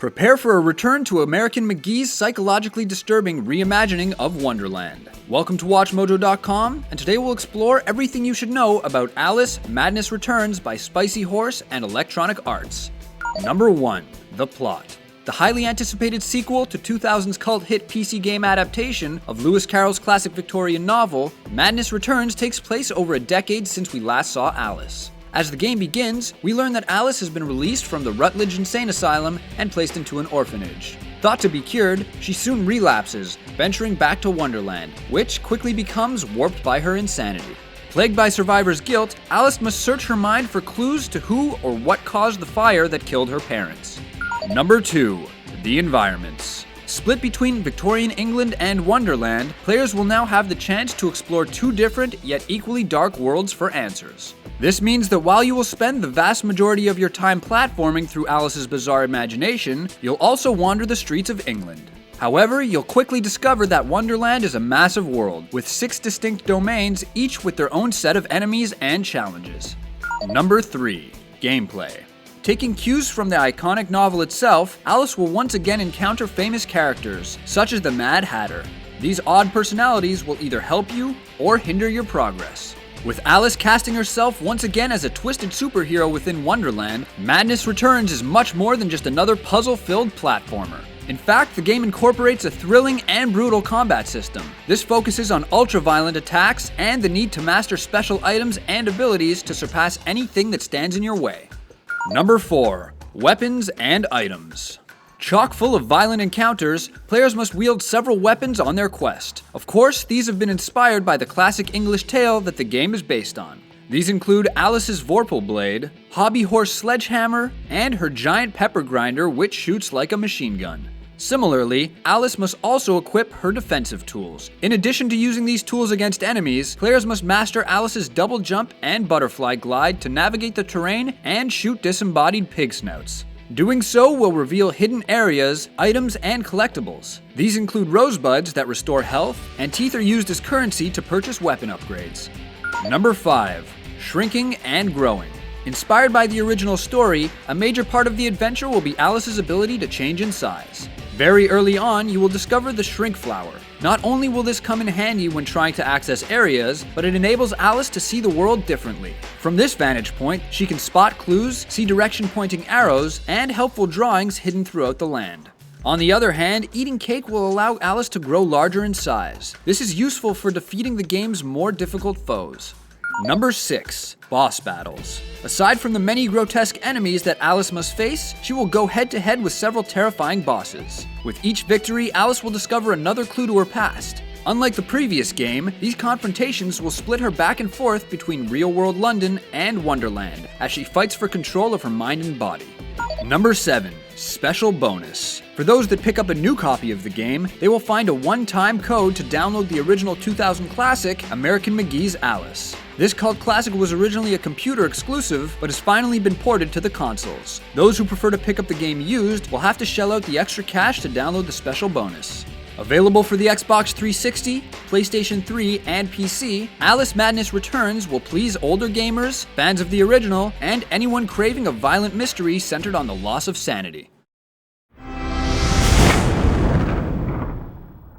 Prepare for a return to American McGee's psychologically disturbing reimagining of Wonderland. Welcome to WatchMojo.com, and today we'll explore everything you should know about Alice Madness Returns by Spicy Horse and Electronic Arts. Number 1. The plot. The highly anticipated sequel to 2000's cult hit PC game adaptation of Lewis Carroll's classic Victorian novel, Madness Returns takes place over a decade since we last saw Alice. As the game begins, we learn that Alice has been released from the Rutledge Insane Asylum and placed into an orphanage. Thought to be cured, she soon relapses, venturing back to Wonderland, which quickly becomes warped by her insanity. Plagued by survivor's guilt, Alice must search her mind for clues to who or what caused the fire that killed her parents. Number 2. The environments. Split between Victorian England and Wonderland, players will now have the chance to explore two different yet equally dark worlds for answers. This means that while you will spend the vast majority of your time platforming through Alice's bizarre imagination, you'll also wander the streets of England. However, you'll quickly discover that Wonderland is a massive world, with 6 distinct domains, each with their own set of enemies and challenges. Number 3. Gameplay. Taking cues from the iconic novel itself, Alice will once again encounter famous characters, such as the Mad Hatter. These odd personalities will either help you or hinder your progress. With Alice casting herself once again as a twisted superhero within Wonderland, Madness Returns is much more than just another puzzle-filled platformer. In fact, the game incorporates a thrilling and brutal combat system. This focuses on ultra-violent attacks and the need to master special items and abilities to surpass anything that stands in your way. Number 4. Weapons and items. Chock full of violent encounters, players must wield several weapons on their quest. Of course, these have been inspired by the classic English tale that the game is based on. These include Alice's Vorpal Blade, Hobby Horse Sledgehammer, and her giant pepper grinder, which shoots like a machine gun. Similarly, Alice must also equip her defensive tools. In addition to using these tools against enemies, players must master Alice's double jump and butterfly glide to navigate the terrain and shoot disembodied pig snouts. Doing so will reveal hidden areas, items, and collectibles. These include rosebuds that restore health, and teeth are used as currency to purchase weapon upgrades. Number 5. Shrinking and growing. Inspired by the original story, a major part of the adventure will be Alice's ability to change in size. Very early on, you will discover the Shrink Flower. Not only will this come in handy when trying to access areas, but it enables Alice to see the world differently. From this vantage point, she can spot clues, see direction-pointing arrows, and helpful drawings hidden throughout the land. On the other hand, eating cake will allow Alice to grow larger in size. This is useful for defeating the game's more difficult foes. Number 6. Boss battles. Aside from the many grotesque enemies that Alice must face, she will go head-to-head with several terrifying bosses. With each victory, Alice will discover another clue to her past. Unlike the previous game, these confrontations will split her back and forth between real-world London and Wonderland, as she fights for control of her mind and body. Number 7. Special bonus. For those that pick up a new copy of the game, they will find a one-time code to download the original 2000 classic, American McGee's Alice. This cult classic was originally a computer exclusive, but has finally been ported to the consoles. Those who prefer to pick up the game used will have to shell out the extra cash to download the special bonus. Available for the Xbox 360, PlayStation 3, and PC, Alice Madness Returns will please older gamers, fans of the original, and anyone craving a violent mystery centered on the loss of sanity.